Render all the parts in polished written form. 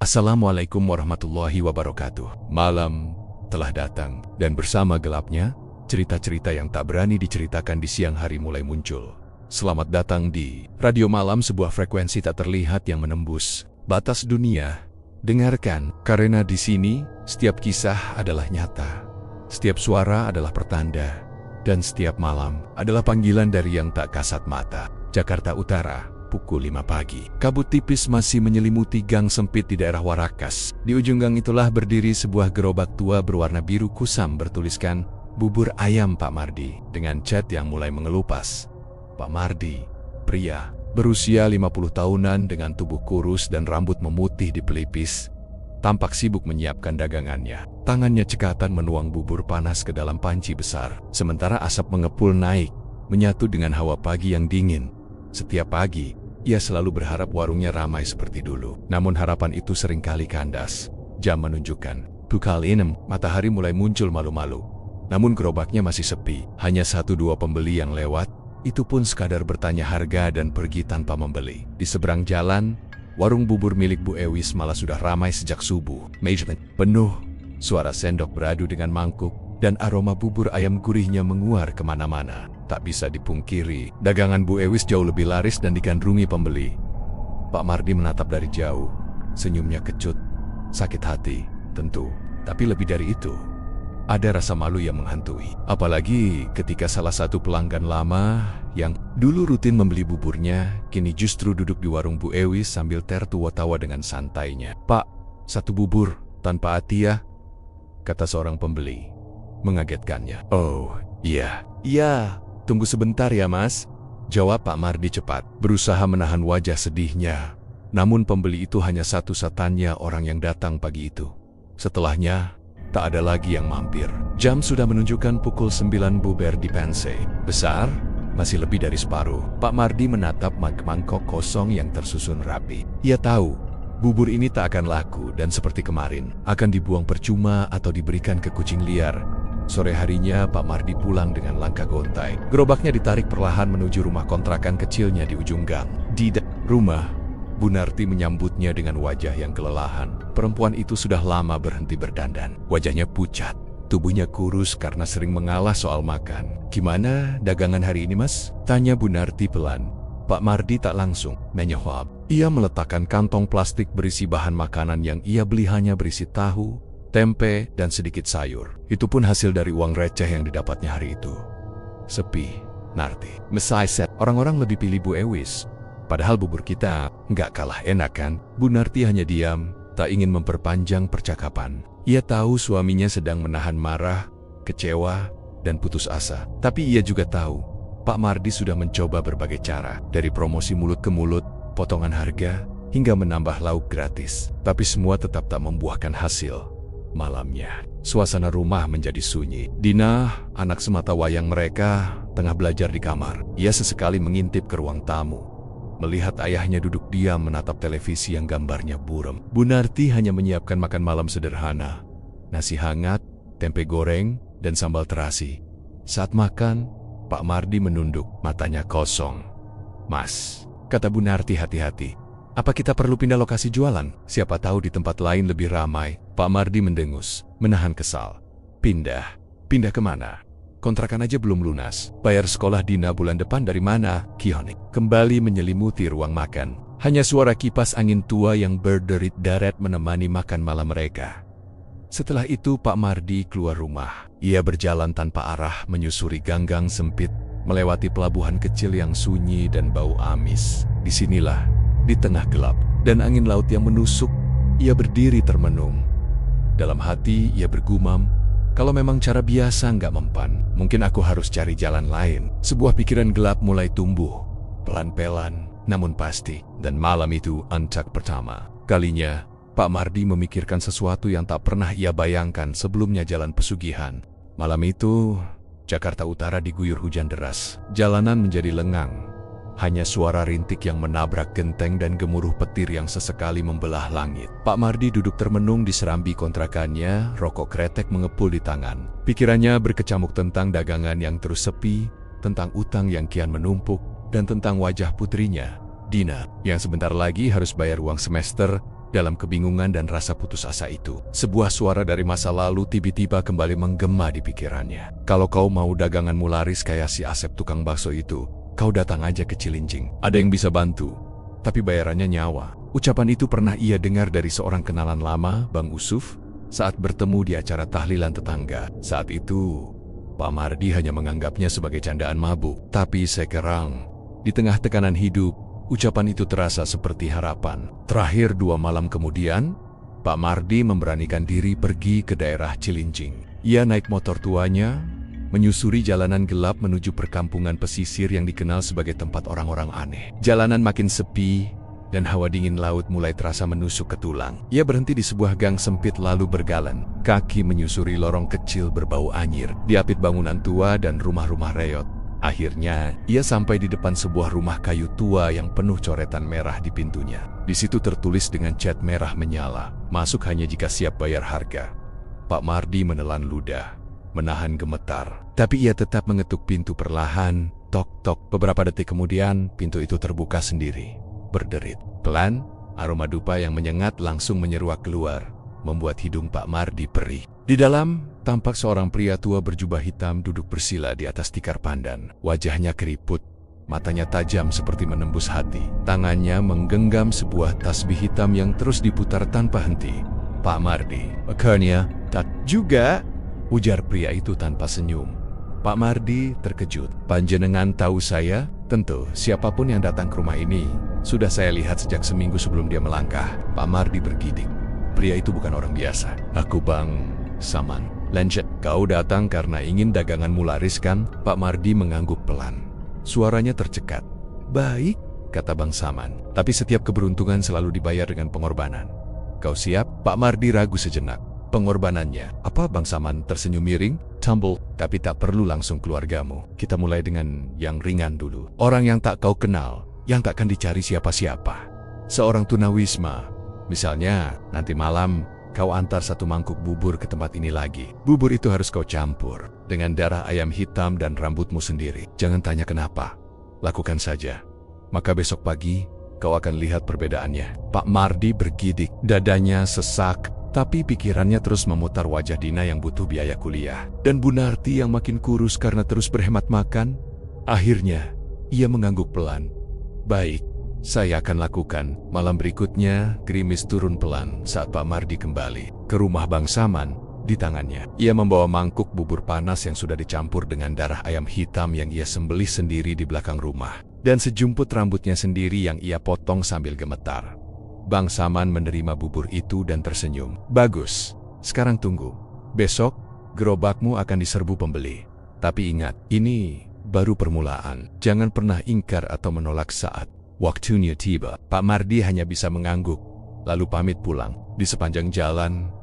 Assalamualaikum warahmatullahi wabarakatuh. Malam telah datang, dan bersama gelapnya, cerita-cerita yang tak berani diceritakan di siang hari mulai muncul. Selamat datang di Radio Malam, sebuah frekuensi tak terlihat yang menembus batas dunia. Dengarkan, karena di sini setiap kisah adalah nyata, setiap suara adalah pertanda, dan setiap malam adalah panggilan dari yang tak kasat mata. Jakarta Utara, pukul 5 pagi. Kabut tipis masih menyelimuti gang sempit di daerah Warakas. Di ujung gang itulah berdiri sebuah gerobak tua berwarna biru kusam bertuliskan Bubur Ayam Pak Mardi dengan cat yang mulai mengelupas. Pak Mardi, pria berusia 50 tahunan dengan tubuh kurus dan rambut memutih di pelipis, tampak sibuk menyiapkan dagangannya. Tangannya cekatan menuang bubur panas ke dalam panci besar, sementara asap mengepul naik, menyatu dengan hawa pagi yang dingin. Setiap pagi, ia selalu berharap warungnya ramai seperti dulu. Namun harapan itu seringkali kandas. Jam menunjukkan pukul 6, matahari mulai muncul malu-malu. Namun gerobaknya masih sepi, hanya 1-2 pembeli yang lewat, itu pun sekadar bertanya harga dan pergi tanpa membeli. Di seberang jalan, warung bubur milik Bu Ewis malah sudah ramai sejak subuh. Meja penuh, suara sendok beradu dengan mangkuk, dan aroma bubur ayam gurihnya menguar kemana-mana. Tak bisa dipungkiri, dagangan Bu Ewis jauh lebih laris dan digandrungi pembeli. Pak Mardi menatap dari jauh, senyumnya kecut, sakit hati, tentu. Tapi lebih dari itu, ada rasa malu yang menghantui. Apalagi ketika salah satu pelanggan lama yang dulu rutin membeli buburnya, kini justru duduk di warung Bu Ewis sambil tertawa-tawa dengan santainya. "Pak, 1 bubur, tanpa hati ya?" kata seorang pembeli, mengagetkannya. "Oh, iya. Tunggu sebentar ya mas," jawab Pak Mardi cepat, berusaha menahan wajah sedihnya. Namun pembeli itu hanya satu-satunya orang yang datang pagi itu. Setelahnya, tak ada lagi yang mampir. Jam sudah menunjukkan pukul 9. Buber di pense besar, masih lebih dari separuh. Pak Mardi menatap mangkok kosong yang tersusun rapi. Ia tahu, bubur ini tak akan laku dan seperti kemarin, akan dibuang percuma atau diberikan ke kucing liar. Sore harinya, Pak Mardi pulang dengan langkah gontai. Gerobaknya ditarik perlahan menuju rumah kontrakan kecilnya di ujung gang. Di rumah, Bu Narti menyambutnya dengan wajah yang kelelahan. Perempuan itu sudah lama berhenti berdandan. Wajahnya pucat, tubuhnya kurus karena sering mengalah soal makan. "Gimana dagangan hari ini, mas?" tanya Bu Narti pelan. Pak Mardi tak langsung menjawab. Ia meletakkan kantong plastik berisi bahan makanan yang ia beli hanya berisi tahu, tempe, dan sedikit sayur. Itu pun hasil dari uang receh yang didapatnya hari itu. "Sepi, Narti. Mesai set, orang-orang lebih pilih Bu Ewis. Padahal bubur kita nggak kalah enak kan?" Bu Narti hanya diam, tak ingin memperpanjang percakapan. Ia tahu suaminya sedang menahan marah, kecewa, dan putus asa. Tapi ia juga tahu, Pak Mardi sudah mencoba berbagai cara, dari promosi mulut ke mulut, potongan harga, hingga menambah lauk gratis. Tapi semua tetap tak membuahkan hasil. Malamnya, suasana rumah menjadi sunyi. Dina, anak semata wayang mereka, tengah belajar di kamar. Ia sesekali mengintip ke ruang tamu, melihat ayahnya duduk diam menatap televisi yang gambarnya buram. Bu Narti hanya menyiapkan makan malam sederhana, nasi hangat, tempe goreng, dan sambal terasi. Saat makan, Pak Mardi menunduk, matanya kosong. "Mas," kata Bu Narti hati-hati, "apa kita perlu pindah lokasi jualan? Siapa tahu di tempat lain lebih ramai." Pak Mardi mendengus, menahan kesal. Pindah kemana? Kontrakan aja belum lunas. Bayar sekolah Dina bulan depan dari mana?" Kionik kembali menyelimuti ruang makan. Hanya suara kipas angin tua yang berderit-deret menemani makan malam mereka. Setelah itu Pak Mardi keluar rumah. Ia berjalan tanpa arah menyusuri gang-gang sempit, melewati pelabuhan kecil yang sunyi dan bau amis. Disinilah, di tengah gelap dan angin laut yang menusuk, ia berdiri termenung. Dalam hati ia bergumam, kalau memang cara biasa nggak mempan, mungkin aku harus cari jalan lain. Sebuah pikiran gelap mulai tumbuh, pelan-pelan, namun pasti. Dan malam itu ancak pertama kalinya, Pak Mardi memikirkan sesuatu yang tak pernah ia bayangkan sebelumnya. Jalan pesugihan. Malam itu, Jakarta Utara diguyur hujan deras. Jalanan menjadi lengang. Hanya suara rintik yang menabrak genteng dan gemuruh petir yang sesekali membelah langit. Pak Mardi duduk termenung di serambi kontrakannya, rokok kretek mengepul di tangan. Pikirannya berkecamuk tentang dagangan yang terus sepi, tentang utang yang kian menumpuk, dan tentang wajah putrinya, Dina, yang sebentar lagi harus bayar uang semester Dalam kebingungan dan rasa putus asa itu, sebuah suara dari masa lalu tiba-tiba kembali menggema di pikirannya. Kalau kau mau daganganmu laris kayak si Asep tukang bakso itu, kau datang aja ke Cilincing. Ada yang bisa bantu, tapi bayarannya nyawa. Ucapan itu pernah ia dengar dari seorang kenalan lama, Bang Usuf, saat bertemu di acara tahlilan tetangga. Saat itu, Pak Mardi hanya menganggapnya sebagai candaan mabuk. Tapi sekarang, di tengah tekanan hidup, ucapan itu terasa seperti harapan. Terakhir 2 malam kemudian, Pak Mardi memberanikan diri pergi ke daerah Cilincing. Ia naik motor tuanya, menyusuri jalanan gelap menuju perkampungan pesisir yang dikenal sebagai tempat orang-orang aneh. Jalanan makin sepi, dan hawa dingin laut mulai terasa menusuk ke tulang. Ia berhenti di sebuah gang sempit lalu berjalan. Kaki menyusuri lorong kecil berbau anyir, diapit bangunan tua dan rumah-rumah reot. Akhirnya, ia sampai di depan sebuah rumah kayu tua yang penuh coretan merah di pintunya. Di situ tertulis dengan cat merah menyala, masuk hanya jika siap bayar harga. Pak Mardi menelan ludah, menahan gemetar. Tapi ia tetap mengetuk pintu perlahan, tok-tok. Beberapa detik kemudian, pintu itu terbuka sendiri. Berderit. Pelan, aroma dupa yang menyengat langsung menyeruak keluar, membuat hidung Pak Mardi perih. Di dalam, tampak seorang pria tua berjubah hitam duduk bersila di atas tikar pandan. Wajahnya keriput, matanya tajam seperti menembus hati. Tangannya menggenggam sebuah tasbih hitam yang terus diputar tanpa henti. Pak Mardi, akhirnya, tak juga, ujar pria itu tanpa senyum. Pak Mardi terkejut. Panjenengan tahu saya? Tentu, siapapun yang datang ke rumah ini, sudah saya lihat sejak seminggu sebelum dia melangkah. Pak Mardi bergidik. Pria itu bukan orang biasa. Aku Bang Saman. Lanjut, kau datang karena ingin daganganmu laris kan? Pak Mardi mengangguk pelan. Suaranya tercekat. Baik, kata Bang Saman. Tapi setiap keberuntungan selalu dibayar dengan pengorbanan. Kau siap? Pak Mardi ragu sejenak. Pengorbanannya. Apa? Bang Saman tersenyum miring. Tumble, tapi tak perlu langsung keluargamu. Kita mulai dengan yang ringan dulu. Orang yang tak kau kenal, yang takkan dicari siapa-siapa. Seorang tunawisma. Misalnya, nanti malam kau antar 1 mangkuk bubur ke tempat ini lagi. Bubur itu harus kau campur dengan darah ayam hitam dan rambutmu sendiri. Jangan tanya kenapa. Lakukan saja. Maka besok pagi, kau akan lihat perbedaannya. Pak Mardi bergidik. Dadanya sesak. Tapi pikirannya terus memutar wajah Dina yang butuh biaya kuliah. Dan Bu Narti yang makin kurus karena terus berhemat makan. Akhirnya, ia mengangguk pelan. Baik, saya akan lakukan. Malam berikutnya, gerimis turun pelan saat Pak Mardi kembali ke rumah Bang Saman. Di tangannya, ia membawa mangkuk bubur panas yang sudah dicampur dengan darah ayam hitam yang ia sembelih sendiri di belakang rumah. Dan sejumput rambutnya sendiri yang ia potong sambil gemetar. Bang Saman menerima bubur itu dan tersenyum. Bagus, sekarang tunggu. Besok, gerobakmu akan diserbu pembeli. Tapi ingat, ini baru permulaan. Jangan pernah ingkar atau menolak saat waktunya tiba. Pak Mardi hanya bisa mengangguk, lalu pamit pulang. Di sepanjang jalan,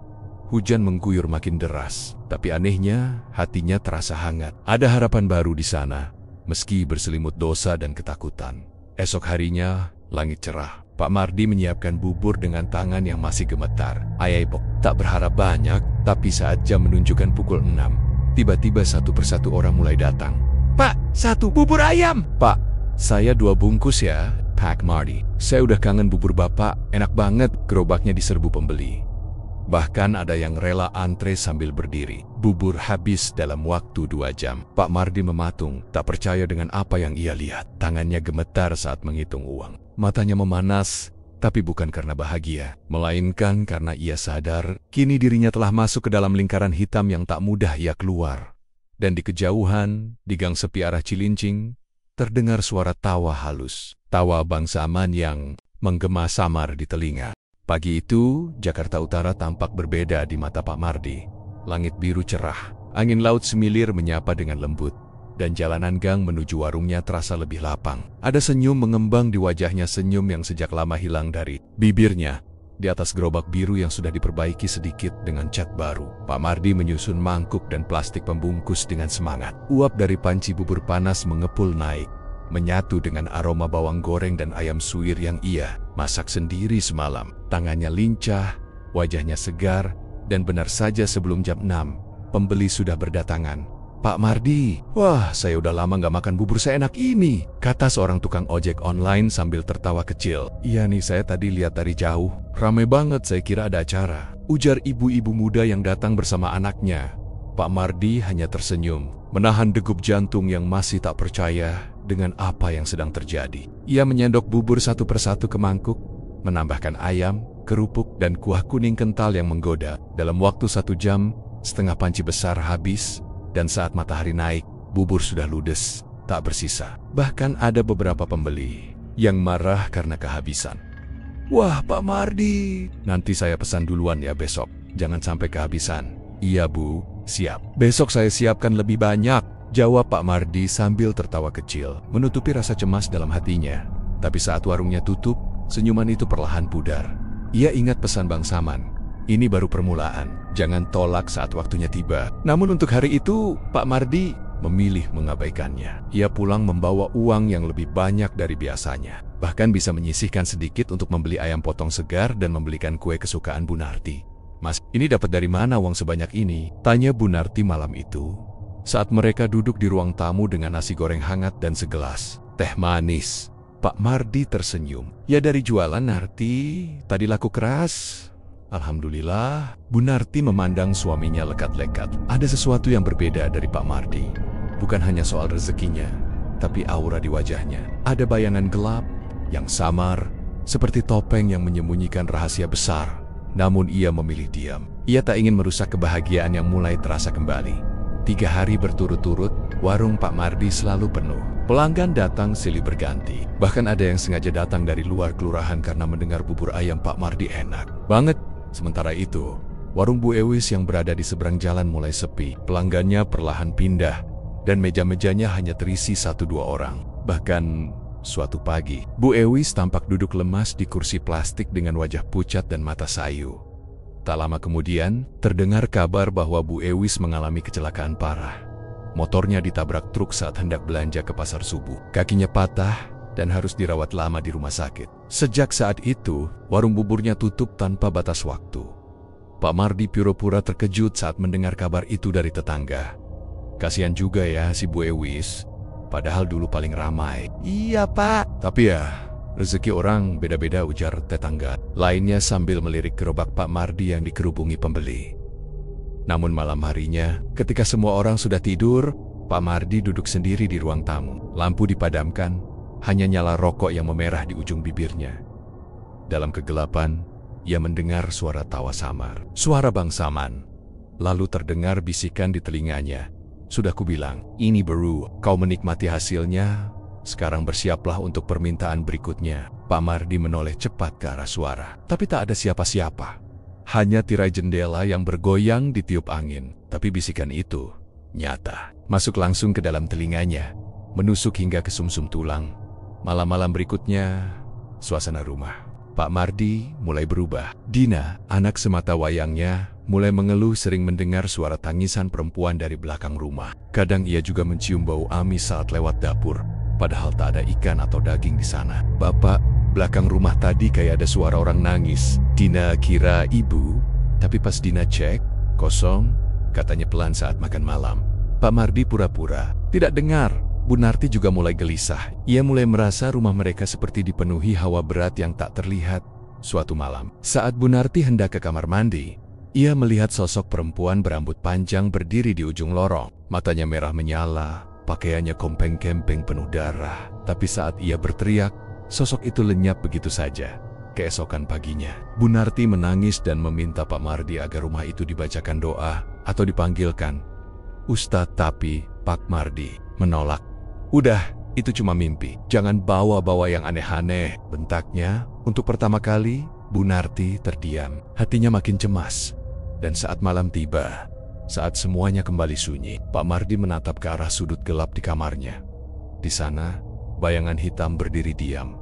hujan mengguyur makin deras. Tapi anehnya, hatinya terasa hangat. Ada harapan baru di sana, meski berselimut dosa dan ketakutan. Esok harinya, langit cerah. Pak Mardi menyiapkan bubur dengan tangan yang masih gemetar. Ayaipok tak berharap banyak, tapi saat jam menunjukkan pukul 6, tiba-tiba satu persatu orang mulai datang. Pak, 1 bubur ayam! Pak, saya 2 bungkus ya, Pak Mardi. Saya udah kangen bubur Bapak, enak banget. Gerobaknya diserbu pembeli. Bahkan ada yang rela antre sambil berdiri. Bubur habis dalam waktu 2 jam. Pak Mardi mematung, tak percaya dengan apa yang ia lihat. Tangannya gemetar saat menghitung uang. Matanya memanas, tapi bukan karena bahagia, melainkan karena ia sadar kini dirinya telah masuk ke dalam lingkaran hitam yang tak mudah ia keluar. Dan di kejauhan, di gang sepi arah Cilincing, terdengar suara tawa halus. Tawa Bang Saman yang menggema samar di telinga. Pagi itu, Jakarta Utara tampak berbeda di mata Pak Mardi. Langit biru cerah, angin laut semilir menyapa dengan lembut, dan jalanan gang menuju warungnya terasa lebih lapang. Ada senyum mengembang di wajahnya, senyum yang sejak lama hilang dari bibirnya. Di atas gerobak biru yang sudah diperbaiki sedikit dengan cat baru, Pak Mardi menyusun mangkuk dan plastik pembungkus dengan semangat. Uap dari panci bubur panas mengepul naik, menyatu dengan aroma bawang goreng dan ayam suwir yang ia masak sendiri semalam. Tangannya lincah, wajahnya segar, dan benar saja sebelum jam 6, pembeli sudah berdatangan. "Pak Mardi, wah saya udah lama gak makan bubur seenak ini," kata seorang tukang ojek online sambil tertawa kecil. "Iya nih, saya tadi lihat dari jauh. Ramai banget, saya kira ada acara," ujar ibu-ibu muda yang datang bersama anaknya. Pak Mardi hanya tersenyum, menahan degup jantung yang masih tak percaya dengan apa yang sedang terjadi. Ia menyendok bubur satu persatu ke mangkuk, menambahkan ayam, kerupuk, dan kuah kuning kental yang menggoda. Dalam waktu 1 jam, setengah panci besar habis, dan saat matahari naik, bubur sudah ludes, tak bersisa. Bahkan ada beberapa pembeli yang marah karena kehabisan. "Wah, Pak Mardi, nanti saya pesan duluan ya besok. Jangan sampai kehabisan." "Iya Bu, siap. Besok saya siapkan lebih banyak," jawab Pak Mardi sambil tertawa kecil, menutupi rasa cemas dalam hatinya. Tapi saat warungnya tutup, senyuman itu perlahan pudar. Ia ingat pesan Bang Saman, "Ini baru permulaan, jangan tolak saat waktunya tiba." Namun untuk hari itu, Pak Mardi memilih mengabaikannya. Ia pulang membawa uang yang lebih banyak dari biasanya. Bahkan bisa menyisihkan sedikit untuk membeli ayam potong segar dan membelikan kue kesukaan Bu Narti. "Mas, ini dapat dari mana uang sebanyak ini?" tanya Bu Narti malam itu, saat mereka duduk di ruang tamu dengan nasi goreng hangat dan segelas teh manis. Pak Mardi tersenyum. "Ya dari jualan Narti, tadi laku keras." "Alhamdulillah." Bu Narti memandang suaminya lekat-lekat. Ada sesuatu yang berbeda dari Pak Mardi. Bukan hanya soal rezekinya, tapi aura di wajahnya. Ada bayangan gelap yang samar, seperti topeng yang menyembunyikan rahasia besar. Namun ia memilih diam. Ia tak ingin merusak kebahagiaan yang mulai terasa kembali. 3 hari berturut-turut, warung Pak Mardi selalu penuh. Pelanggan datang silih berganti. Bahkan ada yang sengaja datang dari luar kelurahan karena mendengar bubur ayam Pak Mardi enak banget. Sementara itu, warung Bu Ewis yang berada di seberang jalan mulai sepi. Pelanggannya perlahan pindah, dan meja-mejanya hanya terisi 1-2 orang. Bahkan suatu pagi, Bu Ewis tampak duduk lemas di kursi plastik dengan wajah pucat dan mata sayu. Tak lama kemudian, terdengar kabar bahwa Bu Ewis mengalami kecelakaan parah. Motornya ditabrak truk saat hendak belanja ke pasar subuh. Kakinya patah dan harus dirawat lama di rumah sakit. Sejak saat itu, warung buburnya tutup tanpa batas waktu. Pak Mardi pura-pura terkejut saat mendengar kabar itu dari tetangga. "Kasihan juga ya si Bu Ewis. Padahal dulu paling ramai." "Iya Pak, tapi ya rezeki orang beda-beda," ujar tetangga lainnya sambil melirik gerobak Pak Mardi yang dikerubungi pembeli. Namun malam harinya, ketika semua orang sudah tidur, Pak Mardi duduk sendiri di ruang tamu. Lampu dipadamkan, hanya nyala rokok yang memerah di ujung bibirnya. Dalam kegelapan, ia mendengar suara tawa samar. Suara Bang Saman. Lalu terdengar bisikan di telinganya. "Sudah kubilang, ini baru, kau menikmati hasilnya. Sekarang bersiaplah untuk permintaan berikutnya." Pak Mardi menoleh cepat ke arah suara. Tapi tak ada siapa-siapa. Hanya tirai jendela yang bergoyang ditiup angin. Tapi bisikan itu nyata. Masuk langsung ke dalam telinganya, menusuk hingga ke sumsum tulang. Malam-malam berikutnya, suasana rumah Pak Mardi mulai berubah. Dina, anak semata wayangnya, mulai mengeluh sering mendengar suara tangisan perempuan dari belakang rumah. Kadang ia juga mencium bau amis saat lewat dapur, padahal tak ada ikan atau daging di sana. "Bapak, belakang rumah tadi kayak ada suara orang nangis." Dina kira ibu, tapi pas Dina cek, kosong, katanya pelan saat makan malam. Pak Mardi pura-pura tidak dengar. Bu Narti juga mulai gelisah. Ia mulai merasa rumah mereka seperti dipenuhi hawa berat yang tak terlihat. Suatu malam, saat Bu Narti hendak ke kamar mandi, ia melihat sosok perempuan berambut panjang berdiri di ujung lorong. Matanya merah menyala, pakaiannya kompeng-kempeng penuh darah. Tapi saat ia berteriak, sosok itu lenyap begitu saja. Keesokan paginya, Bu Narti menangis dan meminta Pak Mardi agar rumah itu dibacakan doa atau dipanggilkan Ustadz, tapi Pak Mardi menolak. "Udah, itu cuma mimpi. Jangan bawa-bawa yang aneh-aneh," bentaknya. Untuk pertama kali, Bu Narti terdiam. Hatinya makin cemas. Dan saat malam tiba, saat semuanya kembali sunyi, Pak Mardi menatap ke arah sudut gelap di kamarnya. Di sana, bayangan hitam berdiri diam.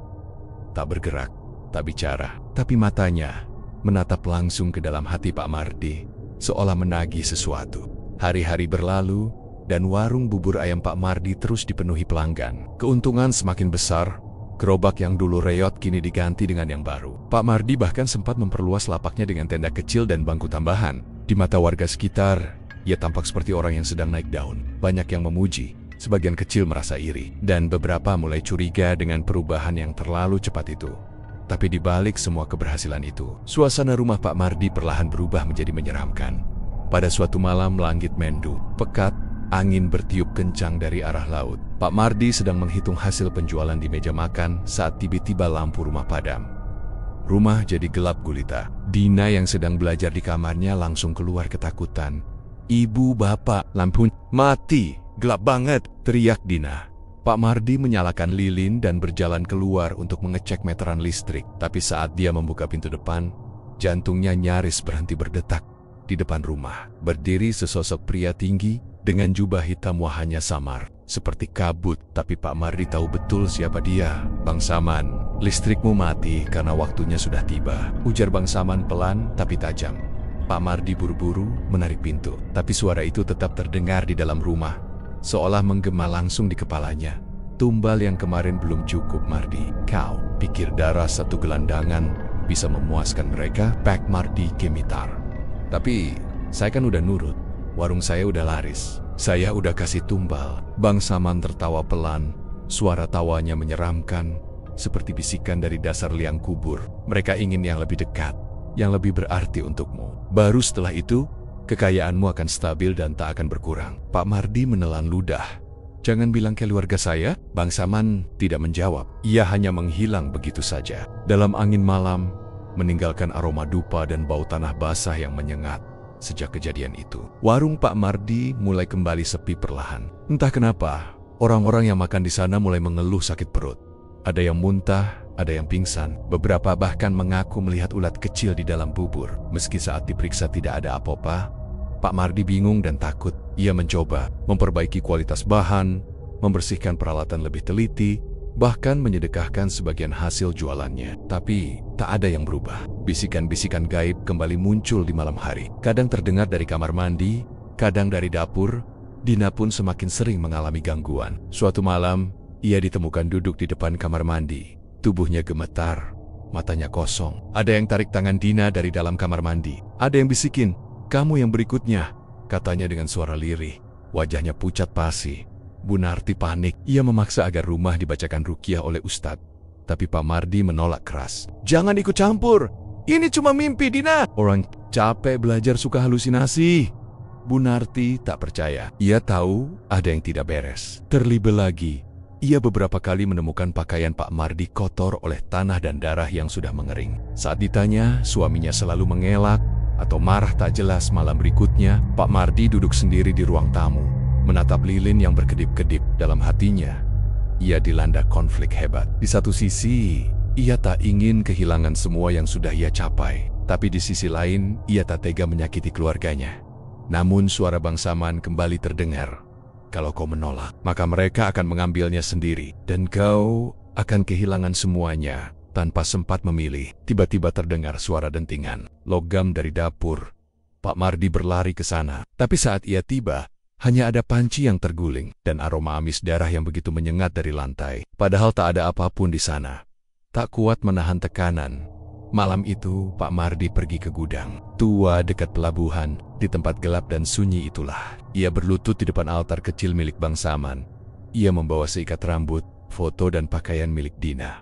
Tak bergerak, tak bicara. Tapi matanya menatap langsung ke dalam hati Pak Mardi, seolah menagih sesuatu. Hari-hari berlalu, dan warung bubur ayam Pak Mardi terus dipenuhi pelanggan. Keuntungan semakin besar, gerobak yang dulu reot kini diganti dengan yang baru. Pak Mardi bahkan sempat memperluas lapaknya dengan tenda kecil dan bangku tambahan. Di mata warga sekitar, Ia tampak seperti orang yang sedang naik daun. Banyak yang memuji, sebagian kecil merasa iri, dan beberapa mulai curiga dengan perubahan yang terlalu cepat itu. Tapi di balik semua keberhasilan itu, suasana rumah Pak Mardi perlahan berubah menjadi menyeramkan. Pada suatu malam langit mendung, pekat, angin bertiup kencang dari arah laut. Pak Mardi sedang menghitung hasil penjualan di meja makan saat tiba-tiba lampu rumah padam. Rumah jadi gelap gulita. Dina yang sedang belajar di kamarnya langsung keluar ketakutan. "Ibu, bapak, lampu mati, gelap banget," teriak Dina. Pak Mardi menyalakan lilin dan berjalan keluar untuk mengecek meteran listrik. Tapi saat dia membuka pintu depan, jantungnya nyaris berhenti berdetak. Di depan rumah, berdiri sesosok pria tinggi dengan jubah hitam wajahnya samar, seperti kabut. Tapi Pak Mardi tahu betul siapa dia. "Bang Saman, listrikmu mati karena waktunya sudah tiba," ujar Bang Saman pelan tapi tajam. Pak Mardi buru-buru menarik pintu, tapi suara itu tetap terdengar di dalam rumah, seolah menggema langsung di kepalanya. "Tumbal yang kemarin belum cukup, Mardi. Kau pikir darah satu gelandangan bisa memuaskan mereka?" Pak Mardi gemitar. "Tapi saya kan udah nurut. Warung saya udah laris. Saya udah kasih tumbal." Bang Saman tertawa pelan. Suara tawanya menyeramkan, seperti bisikan dari dasar liang kubur. "Mereka ingin yang lebih dekat, yang lebih berarti untukmu. Baru setelah itu, kekayaanmu akan stabil dan tak akan berkurang." Pak Mardi menelan ludah. "Jangan bilang keluarga saya." Bang Saman tidak menjawab. Ia hanya menghilang begitu saja dalam angin malam, meninggalkan aroma dupa dan bau tanah basah yang menyengat. Sejak kejadian itu, warung Pak Mardi mulai kembali sepi perlahan. Entah kenapa, orang-orang yang makan di sana mulai mengeluh sakit perut. Ada yang muntah, ada yang pingsan. Beberapa bahkan mengaku melihat ulat kecil di dalam bubur. Meski saat diperiksa tidak ada apa-apa, Pak Mardi bingung dan takut. Ia mencoba memperbaiki kualitas bahan, membersihkan peralatan lebih teliti, bahkan menyedekahkan sebagian hasil jualannya. Tapi tak ada yang berubah. Bisikan-bisikan gaib kembali muncul di malam hari. Kadang terdengar dari kamar mandi, kadang dari dapur. Dina pun semakin sering mengalami gangguan. Suatu malam, ia ditemukan duduk di depan kamar mandi. Tubuhnya gemetar, matanya kosong. Ada yang tarik tangan Dina dari dalam kamar mandi. Ada yang bisikin, "Kamu yang berikutnya," katanya dengan suara lirih. Wajahnya pucat pasi. Bu Narti panik. Ia memaksa agar rumah dibacakan ruqyah oleh Ustadz. Tapi Pak Mardi menolak keras. "Jangan ikut campur. Ini cuma mimpi, Dina. Orang capek belajar suka halusinasi." Bu Narti tak percaya. Ia tahu ada yang tidak beres. Terlibet lagi. Ia beberapa kali menemukan pakaian Pak Mardi kotor oleh tanah dan darah yang sudah mengering. Saat ditanya, suaminya selalu mengelak atau marah tak jelas. Malam berikutnya, Pak Mardi duduk sendiri di ruang tamu, menatap lilin yang berkedip-kedip. Dalam hatinya, ia dilanda konflik hebat. Di satu sisi, ia tak ingin kehilangan semua yang sudah ia capai. Tapi di sisi lain, ia tak tega menyakiti keluarganya. Namun suara Bang Saman kembali terdengar. "Kalau kau menolak, maka mereka akan mengambilnya sendiri. Dan kau akan kehilangan semuanya." Tanpa sempat memilih, tiba-tiba terdengar suara dentingan. Logam dari dapur. Pak Mardi berlari ke sana. Tapi saat ia tiba, hanya ada panci yang terguling dan aroma amis darah yang begitu menyengat dari lantai. Padahal tak ada apapun di sana. Tak kuat menahan tekanan, malam itu Pak Mardi pergi ke gudang tua dekat pelabuhan. Di tempat gelap dan sunyi itulah ia berlutut di depan altar kecil milik Bang Saman. Ia membawa seikat rambut, foto dan pakaian milik Dina.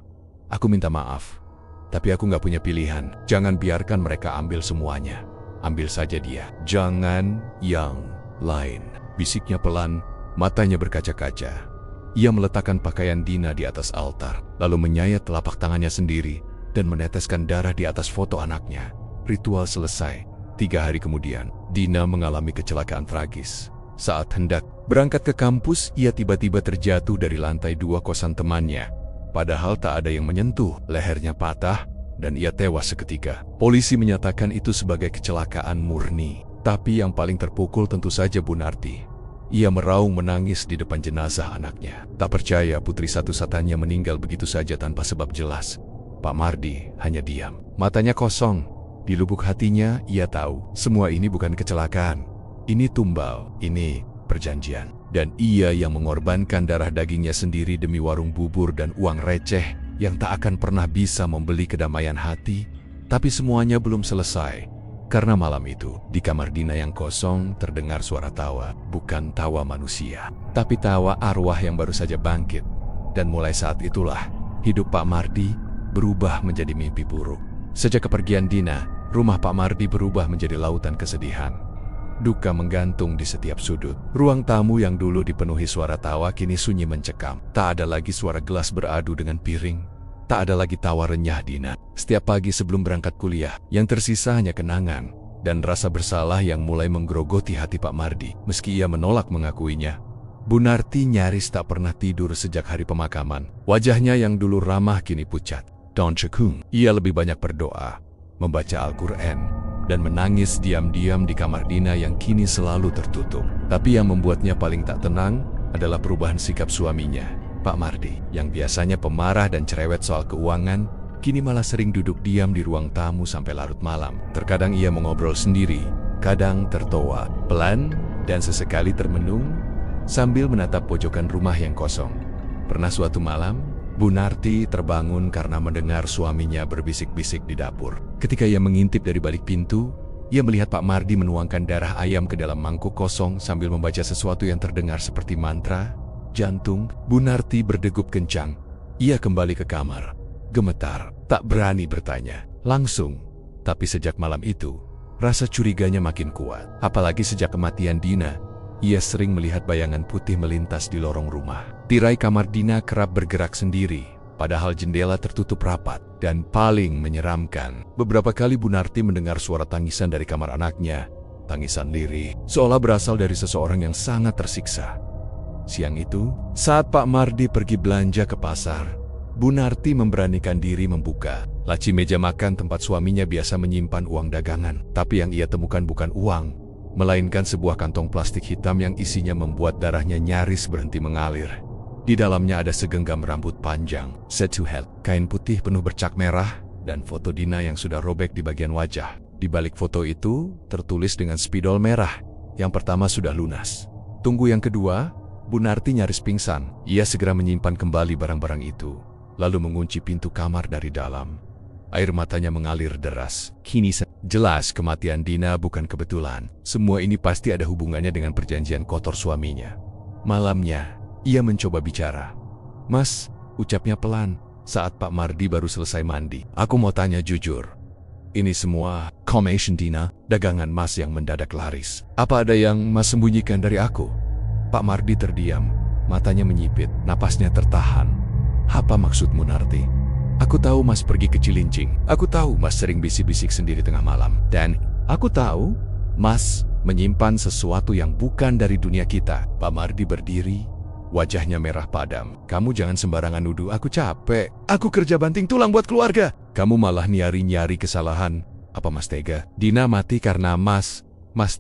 "Aku minta maaf, tapi aku nggak punya pilihan. Jangan biarkan mereka ambil semuanya. Ambil saja dia. Jangan yang lain," bisiknya pelan, matanya berkaca-kaca. Ia meletakkan pakaian Dina di atas altar, lalu menyayat telapak tangannya sendiri dan meneteskan darah di atas foto anaknya. Ritual selesai. 3 hari kemudian, Dina mengalami kecelakaan tragis. Saat hendak berangkat ke kampus, ia tiba-tiba terjatuh dari lantai 2 kosan temannya. Padahal tak ada yang menyentuh, lehernya patah, dan ia tewas seketika. Polisi menyatakan itu sebagai kecelakaan murni. Tapi yang paling terpukul tentu saja Bu Narti. Ia meraung menangis di depan jenazah anaknya. Tak percaya putri satu-satunya meninggal begitu saja tanpa sebab jelas. Pak Mardi hanya diam. Matanya kosong. Di lubuk hatinya, ia tahu semua ini bukan kecelakaan. Ini tumbal, ini perjanjian. Dan ia yang mengorbankan darah dagingnya sendiri demi warung bubur dan uang receh yang tak akan pernah bisa membeli kedamaian hati. Tapi semuanya belum selesai. Karena malam itu, di kamar Dina yang kosong terdengar suara tawa, bukan tawa manusia, tapi tawa arwah yang baru saja bangkit. Dan mulai saat itulah, hidup Pak Mardi berubah menjadi mimpi buruk. Sejak kepergian Dina, rumah Pak Mardi berubah menjadi lautan kesedihan. Duka menggantung di setiap sudut. Ruang tamu yang dulu dipenuhi suara tawa kini sunyi mencekam. Tak ada lagi suara gelas beradu dengan piring. Tak ada lagi tawa renyah Dina. Setiap pagi sebelum berangkat kuliah, yang tersisa hanya kenangan dan rasa bersalah yang mulai menggerogoti hati Pak Mardi. Meski ia menolak mengakuinya, Bu Narti nyaris tak pernah tidur sejak hari pemakaman. Wajahnya yang dulu ramah kini pucat. Don Cekung, ia lebih banyak berdoa, membaca Al-Quran, dan menangis diam-diam di kamar Dina yang kini selalu tertutup. Tapi yang membuatnya paling tak tenang adalah perubahan sikap suaminya. Pak Mardi, yang biasanya pemarah dan cerewet soal keuangan, kini malah sering duduk diam di ruang tamu sampai larut malam. Terkadang ia mengobrol sendiri, kadang tertawa, pelan, dan sesekali termenung, sambil menatap pojokan rumah yang kosong. Pernah suatu malam, Bu Narti terbangun karena mendengar suaminya berbisik-bisik di dapur. Ketika ia mengintip dari balik pintu, ia melihat Pak Mardi menuangkan darah ayam ke dalam mangkuk kosong sambil membaca sesuatu yang terdengar seperti mantra. Jantung Bu Narti berdegup kencang. Ia kembali ke kamar, gemetar, tak berani bertanya langsung. Tapi sejak malam itu, rasa curiganya makin kuat. Apalagi sejak kematian Dina, ia sering melihat bayangan putih melintas di lorong rumah. Tirai kamar Dina kerap bergerak sendiri, padahal jendela tertutup rapat. Dan paling menyeramkan, beberapa kali Bu Narti mendengar suara tangisan dari kamar anaknya. Tangisan lirih, seolah berasal dari seseorang yang sangat tersiksa. Siang itu, saat Pak Mardi pergi belanja ke pasar, Bu Narti memberanikan diri membuka laci meja makan tempat suaminya biasa menyimpan uang dagangan. Tapi yang ia temukan bukan uang, melainkan sebuah kantong plastik hitam yang isinya membuat darahnya nyaris berhenti mengalir. Di dalamnya ada segenggam rambut panjang, setu head, kain putih penuh bercak merah, dan foto Dina yang sudah robek di bagian wajah. Di balik foto itu, tertulis dengan spidol merah, yang pertama sudah lunas. Tunggu yang kedua. Bu Narti nyaris pingsan. Ia segera menyimpan kembali barang-barang itu, lalu mengunci pintu kamar dari dalam. Air matanya mengalir deras. Kini jelas kematian Dina bukan kebetulan. Semua ini pasti ada hubungannya dengan perjanjian kotor suaminya. Malamnya, ia mencoba bicara. "Mas," ucapnya pelan, saat Pak Mardi baru selesai mandi. "Aku mau tanya jujur. Ini semua commission Dina, dagangan Mas yang mendadak laris. Apa ada yang Mas sembunyikan dari aku?" Pak Mardi terdiam, matanya menyipit, napasnya tertahan. "Apa maksudmu, Narti? Aku tahu Mas pergi ke Cilincing. Aku tahu Mas sering bisik-bisik sendiri tengah malam. Dan aku tahu Mas menyimpan sesuatu yang bukan dari dunia kita." Pak Mardi berdiri, wajahnya merah padam. "Kamu jangan sembarangan nuduh, aku capek. Aku kerja banting tulang buat keluarga. Kamu malah nyari-nyari kesalahan. Apa Mas tega? Dina mati karena Mas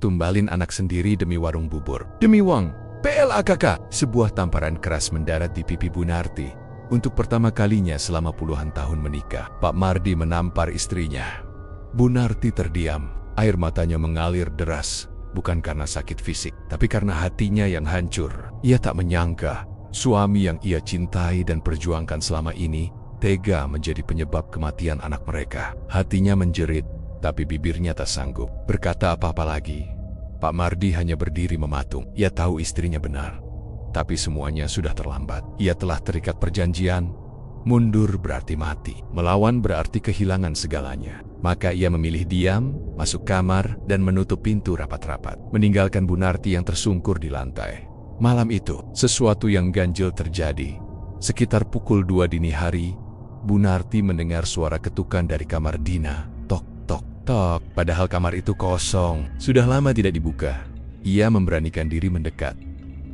tumbalin anak sendiri demi warung bubur. Demi uang. PLAKK." Sebuah tamparan keras mendarat di pipi Bu Narti. Untuk pertama kalinya selama puluhan tahun menikah, Pak Mardi menampar istrinya. Bu Narti terdiam, air matanya mengalir deras, bukan karena sakit fisik, tapi karena hatinya yang hancur. Ia tak menyangka, suami yang ia cintai dan perjuangkan selama ini, tega menjadi penyebab kematian anak mereka. Hatinya menjerit, tapi bibirnya tak sanggup berkata apa-apa lagi. Pak Mardi hanya berdiri mematung. Ia tahu istrinya benar, tapi semuanya sudah terlambat. Ia telah terikat perjanjian. Mundur berarti mati, melawan berarti kehilangan segalanya. Maka ia memilih diam, masuk kamar, dan menutup pintu rapat-rapat, meninggalkan Bu Narti yang tersungkur di lantai. Malam itu, sesuatu yang ganjil terjadi. Sekitar pukul 2 dini hari, Bu Narti mendengar suara ketukan dari kamar Dina. Tok, padahal kamar itu kosong, sudah lama tidak dibuka. Ia memberanikan diri mendekat.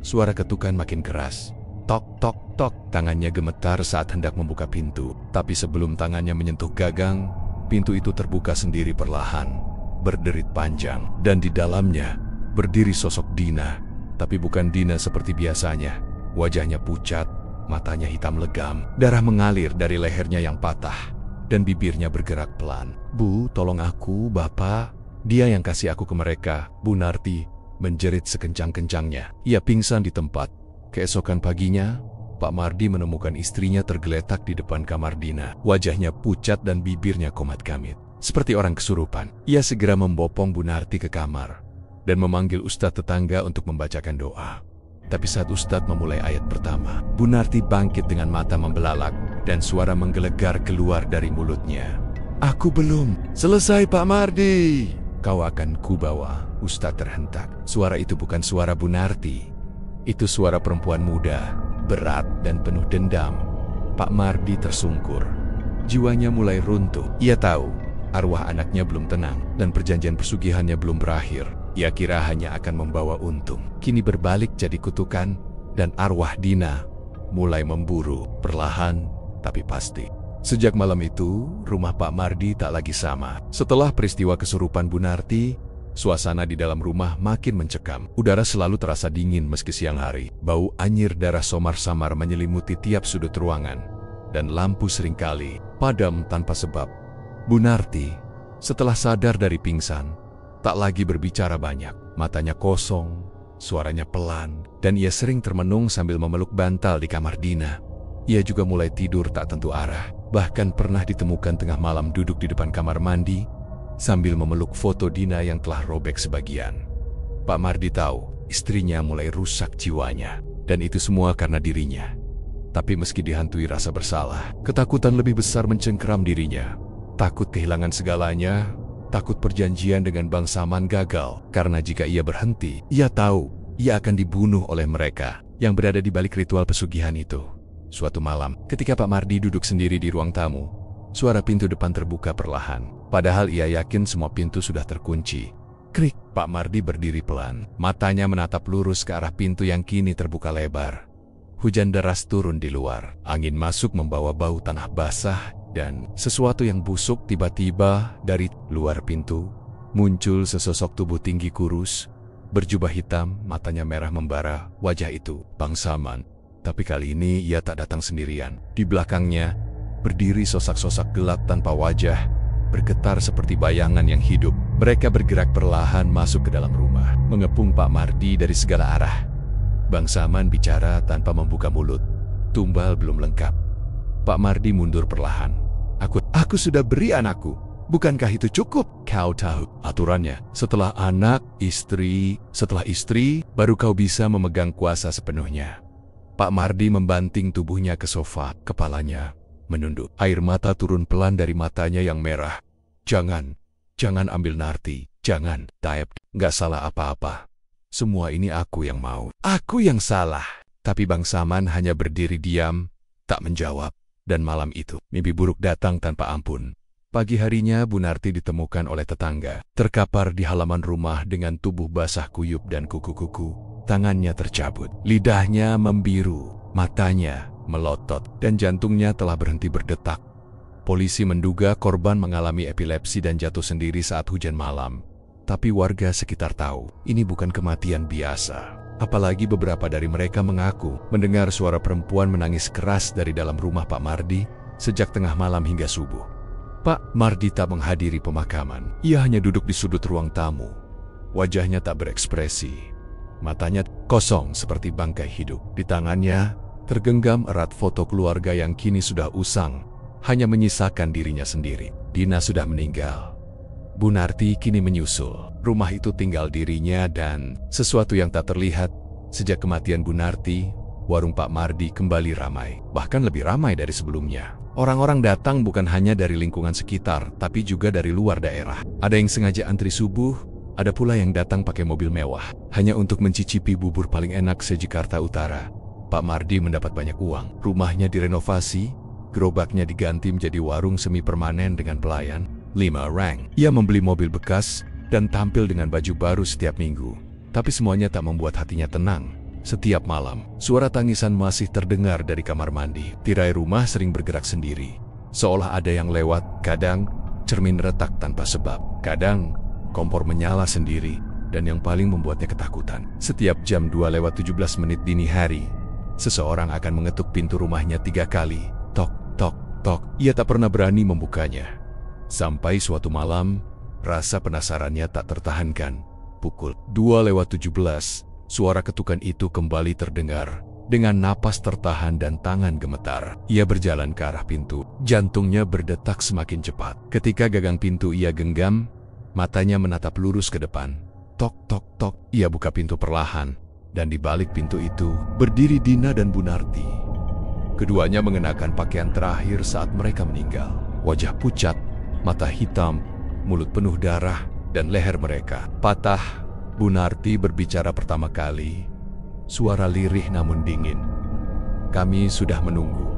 Suara ketukan makin keras. Tok, tangannya gemetar saat hendak membuka pintu. Tapi sebelum tangannya menyentuh gagang, pintu itu terbuka sendiri perlahan, berderit panjang. Dan di dalamnya, berdiri sosok Dina. Tapi bukan Dina seperti biasanya. Wajahnya pucat, matanya hitam legam, darah mengalir dari lehernya yang patah. Dan bibirnya bergerak pelan. "Bu, tolong aku, Bapak. Dia yang kasih aku ke mereka." Bu Narti menjerit sekencang-kencangnya. Ia pingsan di tempat. Keesokan paginya, Pak Mardi menemukan istrinya tergeletak di depan kamar Dina. Wajahnya pucat dan bibirnya komat-kamit. seperti orang kesurupan. Ia segera membopong Bunarti ke kamar dan memanggil ustadz tetangga untuk membacakan doa. Tapi saat ustadz memulai ayat pertama, Bunarti bangkit dengan mata membelalak dan suara menggelegar keluar dari mulutnya. "Aku belum selesai, Pak Mardi. Kau akan kubawa." Ustadz terhentak. Suara itu bukan suara Bunarti. Itu suara perempuan muda, berat dan penuh dendam. Pak Mardi tersungkur. Jiwanya mulai runtuh. Ia tahu arwah anaknya belum tenang dan perjanjian pesugihannya belum berakhir. Ia kira hanya akan membawa untung. Kini berbalik jadi kutukan dan arwah Dina mulai memburu perlahan tapi pasti. Sejak malam itu, rumah Pak Mardi tak lagi sama. Setelah peristiwa kesurupan Bunarti, suasana di dalam rumah makin mencekam. Udara selalu terasa dingin meski siang hari. Bau anyir darah samar-samar menyelimuti tiap sudut ruangan. Dan lampu seringkali padam tanpa sebab. Bunarti, setelah sadar dari pingsan, tak lagi berbicara banyak. Matanya kosong, suaranya pelan, dan ia sering termenung sambil memeluk bantal di kamar Dina. Ia juga mulai tidur tak tentu arah. Bahkan pernah ditemukan tengah malam duduk di depan kamar mandi sambil memeluk foto Dina yang telah robek sebagian. Pak Mardi tahu istrinya mulai rusak jiwanya, dan itu semua karena dirinya. Tapi meski dihantui rasa bersalah, ketakutan lebih besar mencengkeram dirinya. Takut kehilangan segalanya, takut perjanjian dengan Bangsaman gagal, karena jika ia berhenti, ia tahu ia akan dibunuh oleh mereka yang berada di balik ritual pesugihan itu. Suatu malam, ketika Pak Mardi duduk sendiri di ruang tamu, suara pintu depan terbuka perlahan. Padahal ia yakin semua pintu sudah terkunci. Krik, Pak Mardi berdiri pelan. Matanya menatap lurus ke arah pintu yang kini terbuka lebar. Hujan deras turun di luar. Angin masuk membawa bau tanah basah dan sesuatu yang busuk. Tiba-tiba dari luar pintu muncul sesosok tubuh tinggi kurus, berjubah hitam, matanya merah membara. Wajah itu Bangsaman. Tapi kali ini ia tak datang sendirian. Di belakangnya berdiri sosok-sosok gelap tanpa wajah, bergetar seperti bayangan yang hidup. Mereka bergerak perlahan masuk ke dalam rumah, mengepung Pak Mardi dari segala arah. Bangsaman bicara tanpa membuka mulut. Tumbal belum lengkap. Pak Mardi mundur perlahan. Aku sudah beri anakku. Bukankah itu cukup? Kau tahu aturannya. Setelah anak, setelah istri, baru kau bisa memegang kuasa sepenuhnya. Pak Mardi membanting tubuhnya ke sofa, kepalanya menunduk. Air mata turun pelan dari matanya yang merah. Jangan ambil Narti, jangan, Taib, nggak salah apa-apa. Semua ini aku yang mau. Aku yang salah. Tapi Bangsaman hanya berdiri diam, tak menjawab. Dan malam itu, mimpi buruk datang tanpa ampun. Pagi harinya, Bunarti ditemukan oleh tetangga, terkapar di halaman rumah dengan tubuh basah kuyup dan kuku-kuku. Tangannya tercabut, lidahnya membiru, matanya melotot, dan jantungnya telah berhenti berdetak. Polisi menduga korban mengalami epilepsi dan jatuh sendiri saat hujan malam. Tapi warga sekitar tahu, ini bukan kematian biasa. Apalagi beberapa dari mereka mengaku mendengar suara perempuan menangis keras dari dalam rumah Pak Mardi sejak tengah malam hingga subuh. Pak Mardi tak menghadiri pemakaman. Ia hanya duduk di sudut ruang tamu. Wajahnya tak berekspresi. Matanya kosong seperti bangkai hidup. Di tangannya tergenggam erat foto keluarga yang kini sudah usang, hanya menyisakan dirinya sendiri. Dina sudah meninggal. Bunarti kini menyusul. Rumah itu tinggal dirinya dan sesuatu yang tak terlihat. Sejak kematian Bunarti, warung Pak Mardi kembali ramai. Bahkan lebih ramai dari sebelumnya. Orang-orang datang bukan hanya dari lingkungan sekitar, tapi juga dari luar daerah. Ada yang sengaja antri subuh, ada pula yang datang pakai mobil mewah, hanya untuk mencicipi bubur paling enak se-Jakarta Utara. Pak Mardi mendapat banyak uang. Rumahnya direnovasi, gerobaknya diganti menjadi warung semi-permanen dengan pelayan 5 rang. Ia membeli mobil bekas dan tampil dengan baju baru setiap minggu. Tapi semuanya tak membuat hatinya tenang. Setiap malam, suara tangisan masih terdengar dari kamar mandi. Tirai rumah sering bergerak sendiri, seolah ada yang lewat. Kadang, cermin retak tanpa sebab. Kadang, kompor menyala sendiri. Dan yang paling membuatnya ketakutan, setiap jam 2:17 dini hari, seseorang akan mengetuk pintu rumahnya 3 kali. Tok, tok, tok. Ia tak pernah berani membukanya. Sampai suatu malam, rasa penasarannya tak tertahankan. Pukul 2:17, suara ketukan itu kembali terdengar Dengan napas tertahan dan tangan gemetar, ia berjalan ke arah pintu. Jantungnya berdetak semakin cepat. Ketika gagang pintu ia genggam, matanya menatap lurus ke depan. Tok, tok, tok. Ia buka pintu perlahan, dan di balik pintu itu berdiri Dina dan Bunarti. Keduanya mengenakan pakaian terakhir saat mereka meninggal. Wajah pucat, mata hitam, mulut penuh darah, dan leher mereka patah. Bunarti berbicara pertama kali. Suara lirih namun dingin. "Kami sudah menunggu.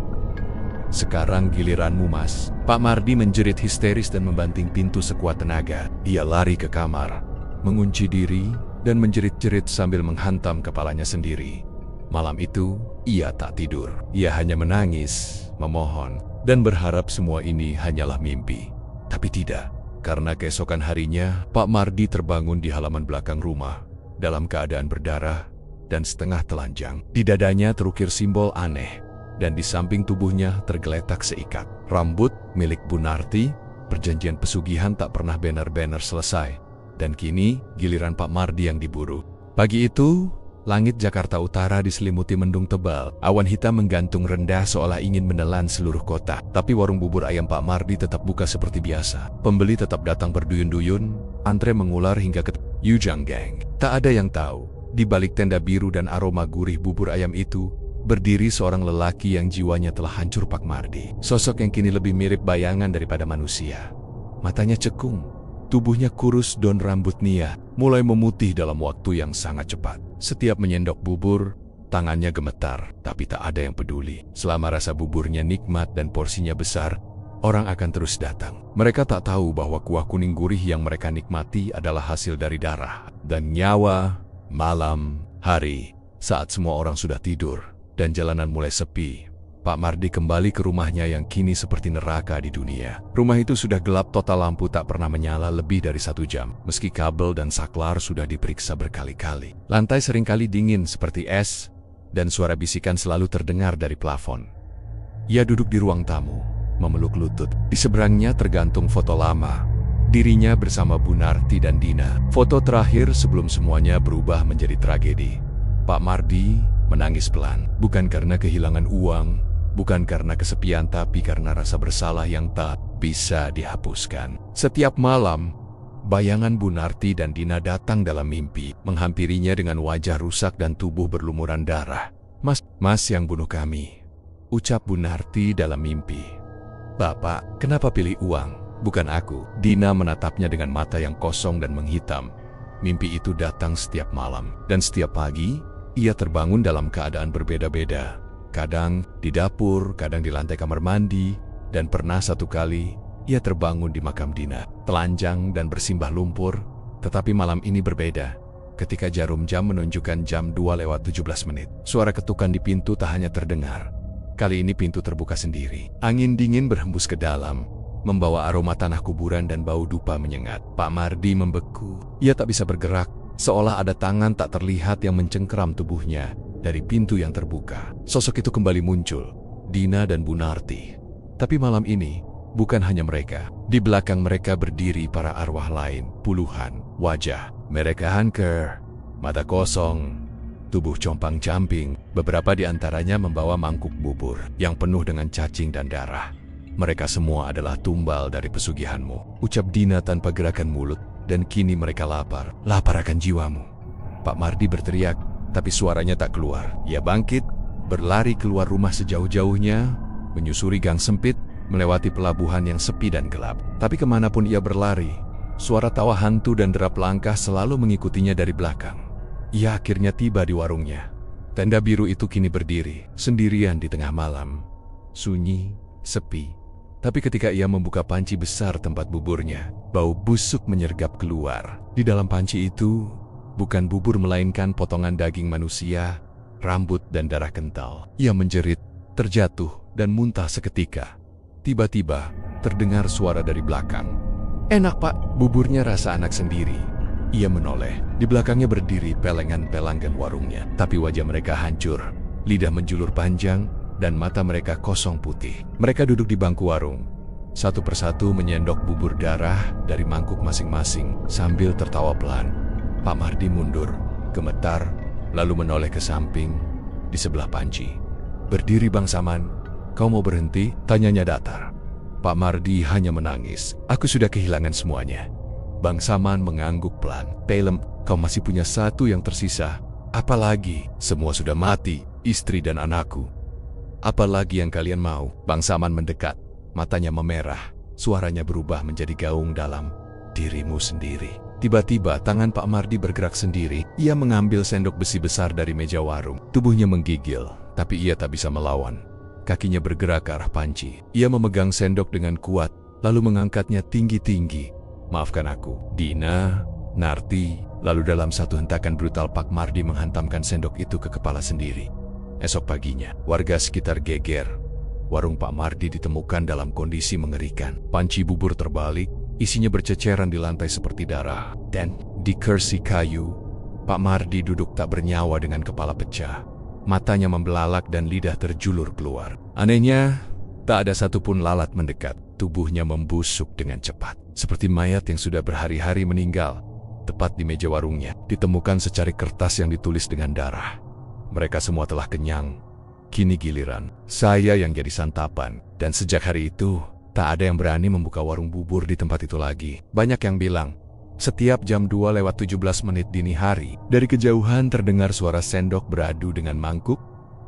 Sekarang giliranmu, Mas." Pak Mardi menjerit histeris dan membanting pintu sekuat tenaga. Ia lari ke kamar, mengunci diri, dan menjerit-jerit sambil menghantam kepalanya sendiri. Malam itu, ia tak tidur. Ia hanya menangis, memohon, dan berharap semua ini hanyalah mimpi. Tapi tidak, karena keesokan harinya, Pak Mardi terbangun di halaman belakang rumah, dalam keadaan berdarah dan setengah telanjang. Di dadanya terukir simbol aneh, dan di samping tubuhnya tergeletak seikat. Rambut milik Bunarti, perjanjian pesugihan tak pernah benar-benar selesai, dan kini giliran Pak Mardi yang diburu. Pagi itu, langit Jakarta Utara diselimuti mendung tebal. Awan hitam menggantung rendah seolah ingin menelan seluruh kota. Tapi warung bubur ayam Pak Mardi tetap buka seperti biasa. Pembeli tetap datang berduyun-duyun, antre mengular hingga ke Yujang Gang. Tak ada yang tahu, di balik tenda biru dan aroma gurih bubur ayam itu, berdiri seorang lelaki yang jiwanya telah hancur. Pak Mardi. Sosok yang kini lebih mirip bayangan daripada manusia. Matanya cekung, tubuhnya kurus dan rambut Nia mulai memutih dalam waktu yang sangat cepat. Setiap menyendok bubur, tangannya gemetar, tapi tak ada yang peduli. Selama rasa buburnya nikmat dan porsinya besar, orang akan terus datang. Mereka tak tahu bahwa kuah kuning gurih yang mereka nikmati adalah hasil dari darah dan nyawa. Malam hari, saat semua orang sudah tidur dan jalanan mulai sepi, Pak Mardi kembali ke rumahnya yang kini seperti neraka di dunia. Rumah itu sudah gelap total, lampu tak pernah menyala lebih dari 1 jam. Meski kabel dan saklar sudah diperiksa berkali-kali. Lantai seringkali dingin seperti es, dan suara bisikan selalu terdengar dari plafon. Ia duduk di ruang tamu, memeluk lutut. Di seberangnya tergantung foto lama. Dirinya bersama Bunarti dan Dina. Foto terakhir sebelum semuanya berubah menjadi tragedi. Pak Mardi menangis pelan. Bukan karena kehilangan uang, bukan karena kesepian, tapi karena rasa bersalah yang tak bisa dihapuskan. Setiap malam, bayangan Bunarti dan Dina datang dalam mimpi, menghampirinya dengan wajah rusak dan tubuh berlumuran darah. Mas yang bunuh kami," ucap Bunarti dalam mimpi. "Bapak, kenapa pilih uang? Bukan aku." Dina menatapnya dengan mata yang kosong dan menghitam. Mimpi itu datang setiap malam, dan setiap pagi, ia terbangun dalam keadaan berbeda-beda. Kadang di dapur, kadang di lantai kamar mandi, dan pernah satu kali, ia terbangun di makam Dina, telanjang dan bersimbah lumpur. Tetapi malam ini berbeda. Ketika jarum jam menunjukkan jam 2:17, suara ketukan di pintu tak hanya terdengar. Kali ini pintu terbuka sendiri. Angin dingin berhembus ke dalam, membawa aroma tanah kuburan dan bau dupa menyengat. Pak Mardi membeku. Ia tak bisa bergerak, seolah ada tangan tak terlihat yang mencengkeram tubuhnya dari pintu yang terbuka. Sosok itu kembali muncul, Dina dan Bunarti. Tapi malam ini, bukan hanya mereka. Di belakang mereka berdiri para arwah lain, puluhan wajah. Mereka hancur, mata kosong, tubuh compang-camping. Beberapa di antaranya membawa mangkuk bubur yang penuh dengan cacing dan darah. "Mereka semua adalah tumbal dari pesugihanmu," ucap Dina tanpa gerakan mulut, "dan kini mereka lapar akan jiwamu." Pak Mardi berteriak, tapi suaranya tak keluar. Ia bangkit, berlari keluar rumah sejauh-jauhnya, menyusuri gang sempit, melewati pelabuhan yang sepi dan gelap. Tapi kemanapun ia berlari, suara tawa hantu dan derap langkah selalu mengikutinya dari belakang. Ia akhirnya tiba di warungnya. Tenda biru itu kini berdiri, sendirian di tengah malam. Sunyi, sepi. Tapi ketika ia membuka panci besar tempat buburnya, bau busuk menyergap keluar. Di dalam panci itu, bukan bubur melainkan potongan daging manusia, rambut dan darah kental. Ia menjerit, terjatuh, dan muntah seketika. Tiba-tiba, terdengar suara dari belakang. "Enak, Pak." Buburnya rasa anak sendiri. Ia menoleh. Di belakangnya berdiri pelengan-pelanggan warungnya. Tapi wajah mereka hancur, lidah menjulur panjang, dan mata mereka kosong putih. Mereka duduk di bangku warung, satu persatu menyendok bubur darah dari mangkuk masing-masing sambil tertawa pelan. Pak Mardi mundur, gemetar, lalu menoleh ke samping. di sebelah panci. "Berdiri Bang Saman, kau mau berhenti?" tanyanya datar. Pak Mardi hanya menangis. "Aku sudah kehilangan semuanya." Bang Saman mengangguk pelan. "Pelem, kau masih punya satu yang tersisa. Apalagi? Semua sudah mati, istri dan anakku. Apalagi yang kalian mau?" Bang Saman mendekat. Matanya memerah. Suaranya berubah menjadi gaung dalam. "Dirimu sendiri." Tiba-tiba tangan Pak Mardi bergerak sendiri. Ia mengambil sendok besi besar dari meja warung. Tubuhnya menggigil, tapi ia tak bisa melawan. Kakinya bergerak ke arah panci. Ia memegang sendok dengan kuat, lalu mengangkatnya tinggi-tinggi. "Maafkan aku, Dina, Narti." Lalu dalam satu hentakan brutal Pak Mardi menghantamkan sendok itu ke kepala sendiri. Esok paginya, warga sekitar geger. Warung Pak Mardi ditemukan dalam kondisi mengerikan. Panci bubur terbalik, isinya berceceran di lantai seperti darah. Dan di kursi kayu, Pak Mardi duduk tak bernyawa dengan kepala pecah. Matanya membelalak dan lidah terjulur keluar. Anehnya, tak ada satupun lalat mendekat. Tubuhnya membusuk dengan cepat. Seperti mayat yang sudah berhari-hari meninggal. Tepat di meja warungnya, ditemukan secari kertas yang ditulis dengan darah. Mereka semua telah kenyang. Kini giliran saya yang jadi santapan. Dan sejak hari itu, tak ada yang berani membuka warung bubur di tempat itu lagi. Banyak yang bilang, setiap jam 2:17 dini hari, dari kejauhan terdengar suara sendok beradu dengan mangkuk,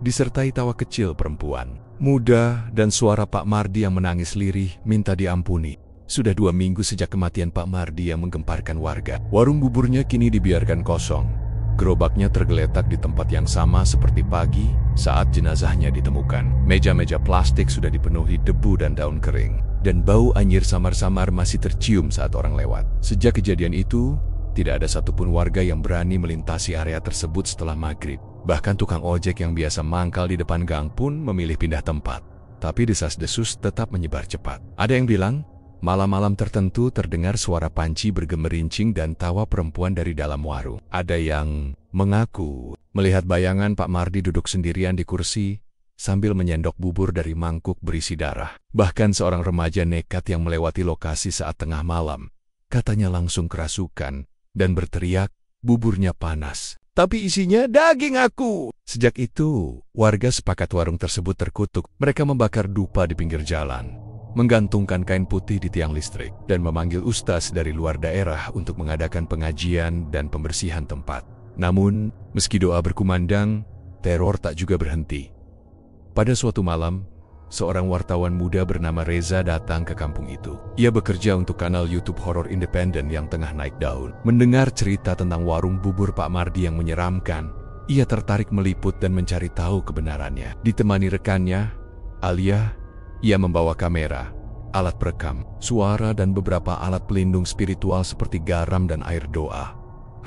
disertai tawa kecil perempuan muda dan suara Pak Mardi yang menangis lirih minta diampuni. Sudah 2 minggu sejak kematian Pak Mardi yang menggemparkan warga. Warung buburnya kini dibiarkan kosong. Gerobaknya tergeletak di tempat yang sama seperti pagi saat jenazahnya ditemukan. Meja-meja plastik sudah dipenuhi debu dan daun kering. Dan bau anyir samar-samar masih tercium saat orang lewat. Sejak kejadian itu, tidak ada satupun warga yang berani melintasi area tersebut setelah maghrib. Bahkan tukang ojek yang biasa mangkal di depan gang pun memilih pindah tempat. Tapi desas-desus tetap menyebar cepat. Ada yang bilang, malam-malam tertentu terdengar suara panci bergemerincing dan tawa perempuan dari dalam warung. Ada yang mengaku melihat bayangan Pak Mardi duduk sendirian di kursi sambil menyendok bubur dari mangkuk berisi darah. Bahkan seorang remaja nekat yang melewati lokasi saat tengah malam, katanya langsung kerasukan dan berteriak, "Buburnya panas, tapi isinya daging aku." Sejak itu, warga sepakat warung tersebut terkutuk. Mereka membakar dupa di pinggir jalan, menggantungkan kain putih di tiang listrik, dan memanggil ustaz dari luar daerah untuk mengadakan pengajian dan pembersihan tempat. Namun, meski doa berkumandang, teror tak juga berhenti. Pada suatu malam, seorang wartawan muda bernama Reza datang ke kampung itu. Ia bekerja untuk kanal YouTube horor independen yang tengah naik daun. Mendengar cerita tentang warung bubur Pak Mardi yang menyeramkan, ia tertarik meliput dan mencari tahu kebenarannya. Ditemani rekannya, Alia, ia membawa kamera, alat perekam, suara dan beberapa alat pelindung spiritual seperti garam dan air doa.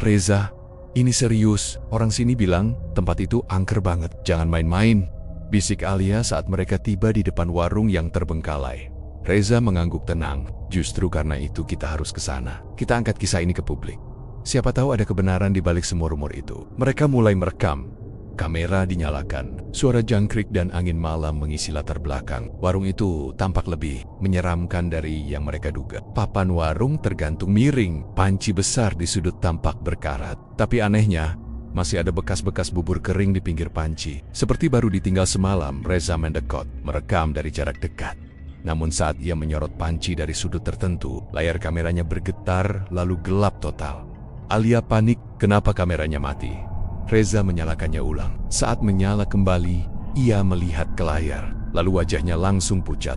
"Reza, ini serius. Orang sini bilang tempat itu angker banget. Jangan main-main," bisik Alia saat mereka tiba di depan warung yang terbengkalai. Reza mengangguk tenang. "Justru karena itu kita harus ke sana. Kita angkat kisah ini ke publik. Siapa tahu ada kebenaran di balik semua rumor itu." Mereka mulai merekam. Kamera dinyalakan, suara jangkrik dan angin malam mengisi latar belakang. Warung itu tampak lebih menyeramkan dari yang mereka duga. Papan warung tergantung miring, panci besar di sudut tampak berkarat. Tapi anehnya, masih ada bekas-bekas bubur kering di pinggir panci. Seperti baru ditinggal semalam, Reza mendekat, merekam dari jarak dekat. Namun saat ia menyorot panci dari sudut tertentu, layar kameranya bergetar lalu gelap total. Alia panik, kenapa kameranya mati? Reza menyalakannya ulang. Saat menyala kembali, ia melihat ke layar, lalu wajahnya langsung pucat.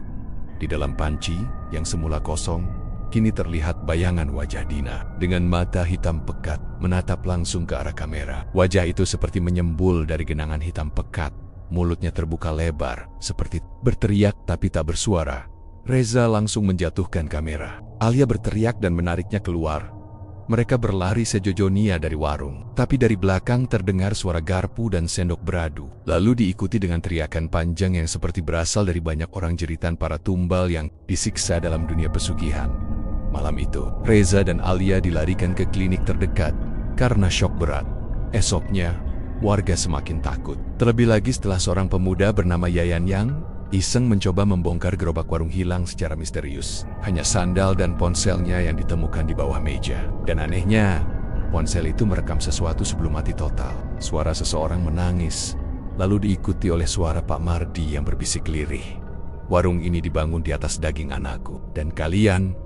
Di dalam panci, yang semula kosong, kini terlihat bayangan wajah Dina. Dengan mata hitam pekat, menatap langsung ke arah kamera. Wajah itu seperti menyembul dari genangan hitam pekat. Mulutnya terbuka lebar, seperti berteriak tapi tak bersuara. Reza langsung menjatuhkan kamera. Alia berteriak dan menariknya keluar. Mereka berlari sejojonia dari warung, tapi dari belakang terdengar suara garpu dan sendok beradu. Lalu diikuti dengan teriakan panjang yang seperti berasal dari banyak orang jeritan para tumbal yang disiksa dalam dunia pesugihan. Malam itu, Reza dan Alia dilarikan ke klinik terdekat karena syok berat. Esoknya, warga semakin takut. Terlebih lagi setelah seorang pemuda bernama Yayan Yang iseng mencoba membongkar gerobak warung hilang secara misterius. Hanya sandal dan ponselnya yang ditemukan di bawah meja. Dan anehnya, ponsel itu merekam sesuatu sebelum mati total. Suara seseorang menangis, lalu diikuti oleh suara Pak Mardi yang berbisik lirih. Warung ini dibangun di atas daging anakku, dan kalian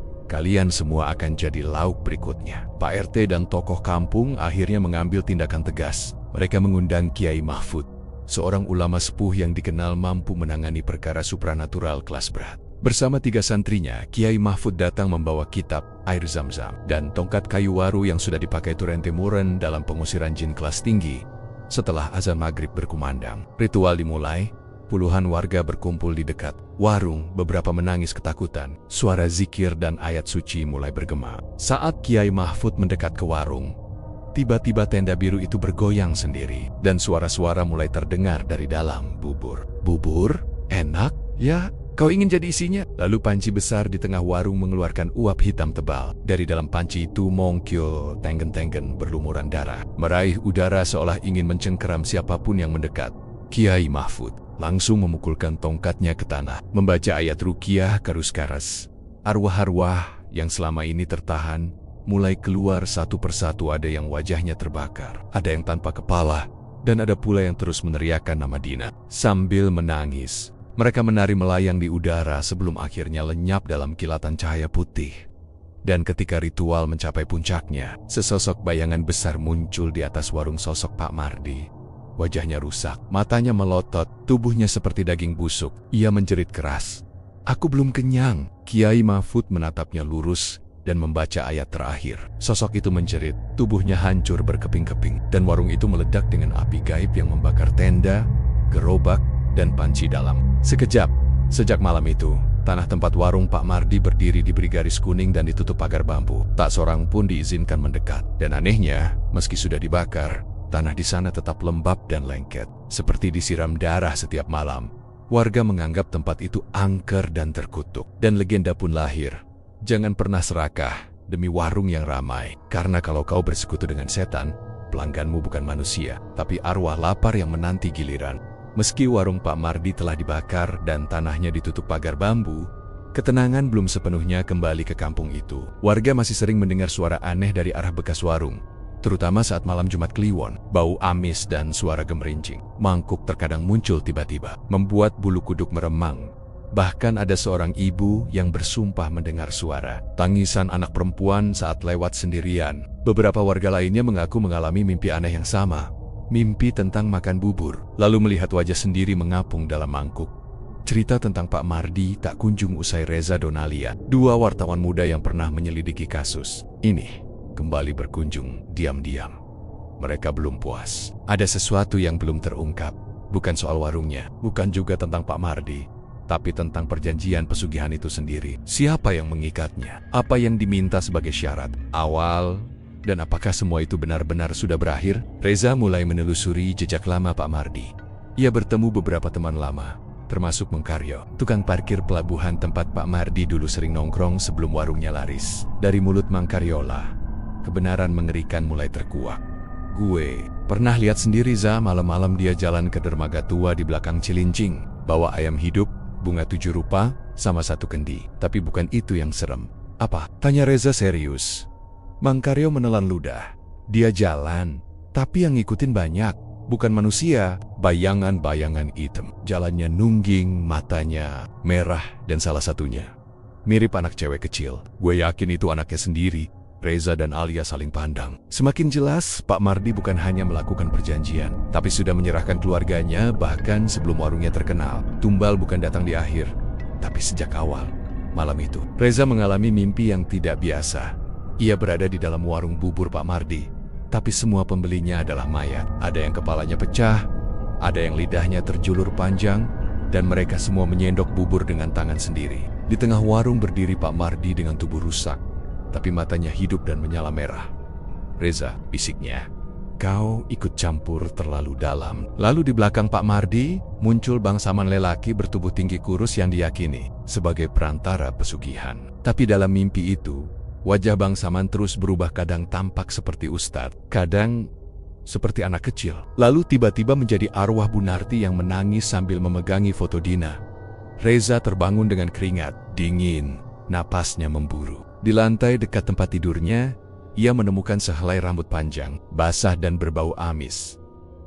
semua akan jadi lauk berikutnya. Pak RT dan tokoh kampung akhirnya mengambil tindakan tegas. Mereka mengundang Kiai Mahfud, seorang ulama sepuh yang dikenal mampu menangani perkara supranatural kelas berat. Bersama 3 santrinya, Kiai Mahfud datang membawa kitab, air zam-zam, dan tongkat kayu waru yang sudah dipakai Turen Temuren dalam pengusiran jin kelas tinggi. Setelah azan maghrib berkumandang, ritual dimulai. Puluhan warga berkumpul di dekat warung, beberapa menangis ketakutan. Suara zikir dan ayat suci mulai bergema. Saat Kiai Mahfud mendekat ke warung, tiba-tiba tenda biru itu bergoyang sendiri, dan suara-suara mulai terdengar dari dalam. Bubur? Enak? Ya, kau ingin jadi isinya? Lalu panci besar di tengah warung mengeluarkan uap hitam tebal. Dari dalam panci itu mongkyo tenggen-tenggen berlumuran darah, meraih udara seolah ingin mencengkeram siapapun yang mendekat. Kiai Mahfud langsung memukulkan tongkatnya ke tanah, membaca ayat ruqyah karus-karas. Arwah-arwah yang selama ini tertahan mulai keluar satu persatu. Ada yang wajahnya terbakar, ada yang tanpa kepala, dan ada pula yang terus meneriakkan nama Dina. Sambil menangis, mereka menari melayang di udara sebelum akhirnya lenyap dalam kilatan cahaya putih. Dan ketika ritual mencapai puncaknya, sesosok bayangan besar muncul di atas warung. Sosok Pak Mardi. Wajahnya rusak, matanya melotot, tubuhnya seperti daging busuk. Ia menjerit keras, "Aku belum kenyang." Kiai Mahfud menatapnya lurus dan membaca ayat terakhir. Sosok itu menjerit, tubuhnya hancur berkeping-keping, dan warung itu meledak dengan api gaib yang membakar tenda, gerobak, dan panci dalam. Sekejap, sejak malam itu, tanah tempat warung Pak Mardi berdiri diberi garis kuning dan ditutup pagar bambu. Tak seorang pun diizinkan mendekat. Dan anehnya, meski sudah dibakar, tanah di sana tetap lembab dan lengket, seperti disiram darah setiap malam. Warga menganggap tempat itu angker dan terkutuk. Dan legenda pun lahir. Jangan pernah serakah demi warung yang ramai. Karena kalau kau bersekutu dengan setan, pelangganmu bukan manusia, tapi arwah lapar yang menanti giliran. Meski warung Pak Mardi telah dibakar dan tanahnya ditutup pagar bambu, ketenangan belum sepenuhnya kembali ke kampung itu. Warga masih sering mendengar suara aneh dari arah bekas warung. Terutama saat malam Jumat Kliwon, bau amis dan suara gemerincing. Mangkuk terkadang muncul tiba-tiba, membuat bulu kuduk meremang. Bahkan ada seorang ibu yang bersumpah mendengar suara tangisan anak perempuan saat lewat sendirian. Beberapa warga lainnya mengaku mengalami mimpi aneh yang sama. Mimpi tentang makan bubur, lalu melihat wajah sendiri mengapung dalam mangkuk. Cerita tentang Pak Mardi tak kunjung usai. Reza Donalia, 2 wartawan muda yang pernah menyelidiki kasus ini, kembali berkunjung diam-diam. Mereka belum puas. Ada sesuatu yang belum terungkap. Bukan soal warungnya, bukan juga tentang Pak Mardi, tapi tentang perjanjian pesugihan itu sendiri. Siapa yang mengikatnya? Apa yang diminta sebagai syarat awal? Dan apakah semua itu benar-benar sudah berakhir? Reza mulai menelusuri jejak lama Pak Mardi. Ia bertemu beberapa teman lama, termasuk Mengkaryo, tukang parkir pelabuhan tempat Pak Mardi dulu sering nongkrong sebelum warungnya laris. Dari mulut Mangkaryola, kebenaran mengerikan mulai terkuak. "Gue pernah lihat sendiri Za, malam-malam dia jalan ke dermaga tua di belakang Cilincing, bawa ayam hidup, bunga 7 rupa, sama 1 kendi. Tapi bukan itu yang serem." "Apa?" tanya Reza serius. Mangkaryo menelan ludah. "Dia jalan, tapi yang ngikutin banyak. Bukan manusia, bayangan-bayangan hitam. Jalannya nungging, matanya merah, dan salah satunya mirip anak cewek kecil. Gue yakin itu anaknya sendiri." Reza dan Alia saling pandang. Semakin jelas, Pak Mardi bukan hanya melakukan perjanjian, tapi sudah menyerahkan keluarganya bahkan sebelum warungnya terkenal. Tumbal bukan datang di akhir, tapi sejak awal. Malam itu, Reza mengalami mimpi yang tidak biasa. Ia berada di dalam warung bubur Pak Mardi, tapi semua pembelinya adalah mayat. Ada yang kepalanya pecah, ada yang lidahnya terjulur panjang, dan mereka semua menyendok bubur dengan tangan sendiri. Di tengah warung berdiri Pak Mardi dengan tubuh rusak, tapi matanya hidup dan menyala merah. "Reza," bisiknya, "kau ikut campur terlalu dalam." Lalu di belakang Pak Mardi, muncul bangsaman lelaki bertubuh tinggi kurus yang diyakini sebagai perantara pesugihan. Tapi dalam mimpi itu, wajah bangsaman terus berubah, kadang tampak seperti ustadz, kadang seperti anak kecil. Lalu tiba-tiba menjadi arwah Bunarti yang menangis sambil memegangi foto Dina. Reza terbangun dengan keringat dingin, napasnya memburu. Di lantai dekat tempat tidurnya, ia menemukan sehelai rambut panjang, basah dan berbau amis.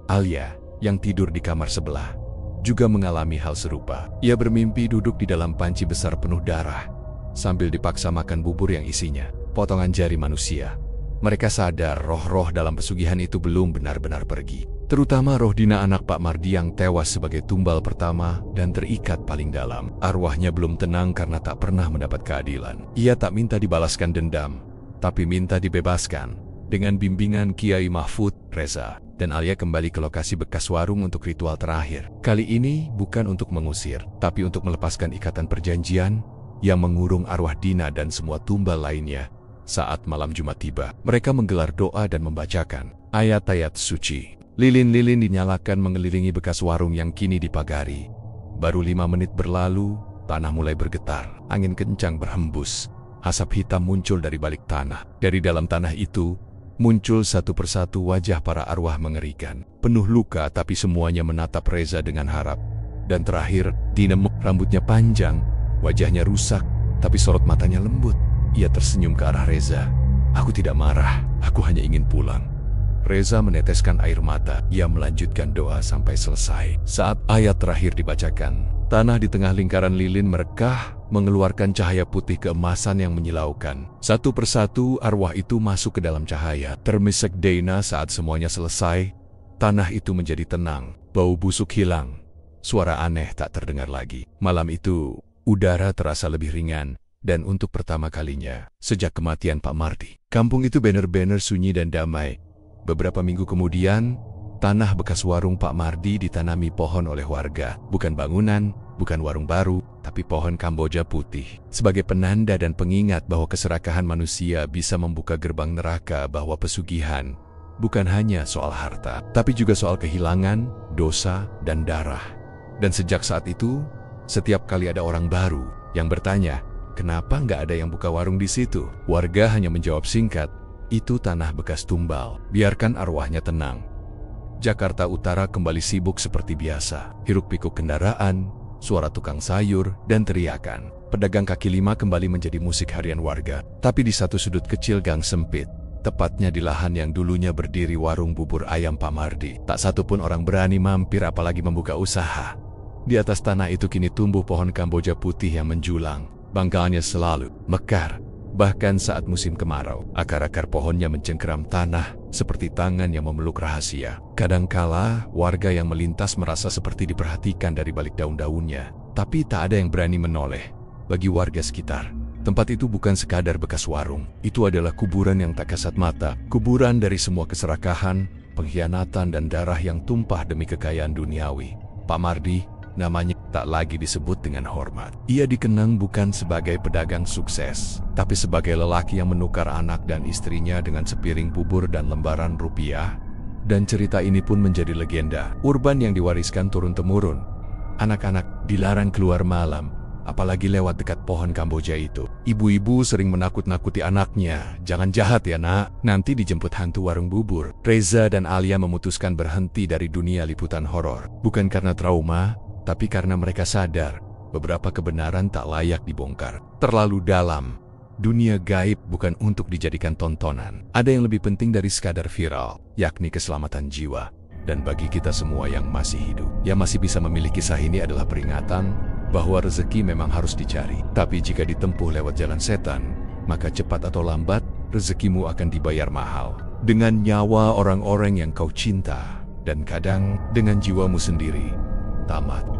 "Alia, yang tidur di kamar sebelah, juga mengalami hal serupa. Ia bermimpi duduk di dalam panci besar penuh darah, sambil dipaksa makan bubur yang isinya potongan jari manusia. Mereka sadar roh-roh dalam pesugihan itu belum benar-benar pergi. Terutama roh Dina, anak Pak Mardi yang tewas sebagai tumbal pertama dan terikat paling dalam. Arwahnya belum tenang karena tak pernah mendapat keadilan. Ia tak minta dibalaskan dendam, tapi minta dibebaskan. Dengan bimbingan Kiai Mahfud, Reza dan Alia kembali ke lokasi bekas warung untuk ritual terakhir. Kali ini bukan untuk mengusir, tapi untuk melepaskan ikatan perjanjian yang mengurung arwah Dina dan semua tumbal lainnya. Saat malam Jumat tiba, mereka menggelar doa dan membacakan ayat-ayat suci. Lilin-lilin dinyalakan mengelilingi bekas warung yang kini dipagari. Baru 5 menit berlalu, tanah mulai bergetar. Angin kencang berhembus. Asap hitam muncul dari balik tanah. Dari dalam tanah itu, muncul satu persatu wajah para arwah mengerikan. Penuh luka tapi semuanya menatap Reza dengan harap. Dan terakhir, Dina, rambutnya panjang, wajahnya rusak, tapi sorot matanya lembut. Ia tersenyum ke arah Reza. "Aku tidak marah, aku hanya ingin pulang." Reza meneteskan air mata. Ia melanjutkan doa sampai selesai. Saat ayat terakhir dibacakan, tanah di tengah lingkaran lilin merekah, mengeluarkan cahaya putih keemasan yang menyilaukan. Satu persatu arwah itu masuk ke dalam cahaya. Termisek Dina saat semuanya selesai. Tanah itu menjadi tenang. Bau busuk hilang. Suara aneh tak terdengar lagi. Malam itu, udara terasa lebih ringan. Dan untuk pertama kalinya, sejak kematian Pak Mardi, kampung itu benar-benar sunyi dan damai. Beberapa minggu kemudian, tanah bekas warung Pak Mardi ditanami pohon oleh warga. Bukan bangunan, bukan warung baru, tapi pohon Kamboja putih. Sebagai penanda dan pengingat bahwa keserakahan manusia bisa membuka gerbang neraka, bahwa pesugihan bukan hanya soal harta, tapi juga soal kehilangan, dosa, dan darah. Dan sejak saat itu, setiap kali ada orang baru yang bertanya, "Kenapa nggak ada yang buka warung di situ?" Warga hanya menjawab singkat, "Itu tanah bekas tumbal, biarkan arwahnya tenang." Jakarta Utara kembali sibuk seperti biasa. Hiruk-pikuk kendaraan, suara tukang sayur, dan teriakan. Pedagang kaki lima kembali menjadi musik harian warga. Tapi di satu sudut kecil gang sempit, tepatnya di lahan yang dulunya berdiri warung bubur ayam Pak Mardi, tak satupun orang berani mampir apalagi membuka usaha. Di atas tanah itu kini tumbuh pohon Kamboja putih yang menjulang. Bangkalnya selalu mekar. Bahkan saat musim kemarau, akar-akar pohonnya mencengkeram tanah seperti tangan yang memeluk rahasia. Kadangkala, warga yang melintas merasa seperti diperhatikan dari balik daun-daunnya. Tapi tak ada yang berani menoleh. Bagi warga sekitar, tempat itu bukan sekadar bekas warung. Itu adalah kuburan yang tak kasat mata. Kuburan dari semua keserakahan, pengkhianatan, dan darah yang tumpah demi kekayaan duniawi. Pak Mardi, namanya tak lagi disebut dengan hormat. Ia dikenang bukan sebagai pedagang sukses, tapi sebagai lelaki yang menukar anak dan istrinya dengan sepiring bubur dan lembaran rupiah. Dan cerita ini pun menjadi legenda urban yang diwariskan turun-temurun. Anak-anak dilarang keluar malam, apalagi lewat dekat pohon Kamboja itu. Ibu-ibu sering menakut-nakuti anaknya, "Jangan jahat ya nak, nanti dijemput hantu warung bubur." Reza dan Alia memutuskan berhenti dari dunia liputan horor. Bukan karena trauma, tapi karena mereka sadar, beberapa kebenaran tak layak dibongkar. Terlalu dalam. Dunia gaib bukan untuk dijadikan tontonan. Ada yang lebih penting dari sekadar viral, yakni keselamatan jiwa. Dan bagi kita semua yang masih hidup, yang masih bisa memilih kisah ini adalah peringatan bahwa rezeki memang harus dicari. Tapi jika ditempuh lewat jalan setan, maka cepat atau lambat, rezekimu akan dibayar mahal. Dengan nyawa orang-orang yang kau cinta, dan kadang dengan jiwamu sendiri. Tamat.